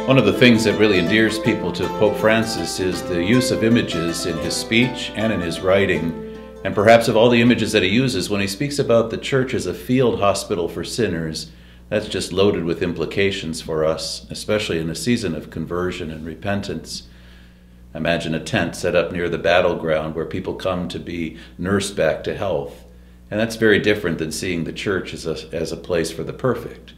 One of the things that really endears people to Pope Francis is the use of images in his speech and in his writing. And perhaps of all the images that he uses, when he speaks about the church as a field hospital for sinners, that's just loaded with implications for us, especially in a season of conversion and repentance. Imagine a tent set up near the battleground where people come to be nursed back to health. And that's very different than seeing the church as a place for the perfect.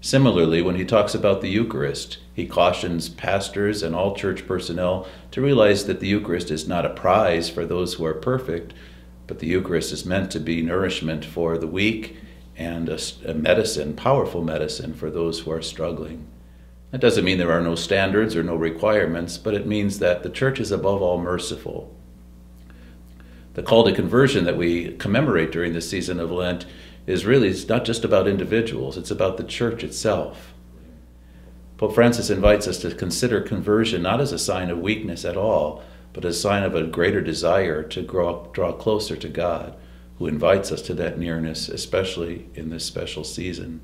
Similarly, when he talks about the Eucharist, he cautions pastors and all church personnel to realize that the Eucharist is not a prize for those who are perfect, but the Eucharist is meant to be nourishment for the weak and a medicine, powerful medicine for those who are struggling. That doesn't mean there are no standards or no requirements, but it means that the church is above all merciful. The call to conversion that we commemorate during the season of Lent is really, it's not just about individuals, it's about the church itself. Pope Francis invites us to consider conversion not as a sign of weakness at all, but as a sign of a greater desire to draw closer to God, who invites us to that nearness, especially in this special season.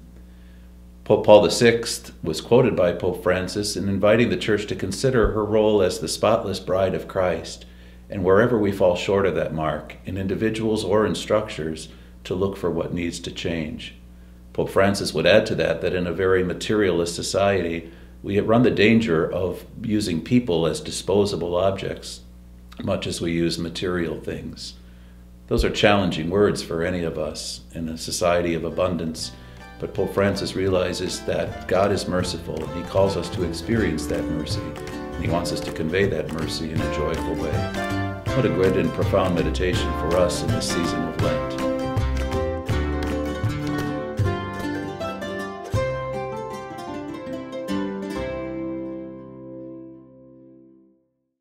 Pope Paul VI was quoted by Pope Francis in inviting the church to consider her role as the spotless bride of Christ, and wherever we fall short of that mark, in individuals or in structures, to look for what needs to change. Pope Francis would add to that in a very materialist society, we run the danger of using people as disposable objects, much as we use material things. Those are challenging words for any of us in a society of abundance, but Pope Francis realizes that God is merciful, and he calls us to experience that mercy, and he wants us to convey that mercy in a joyful way. What a great and profound meditation for us in this season of Lent.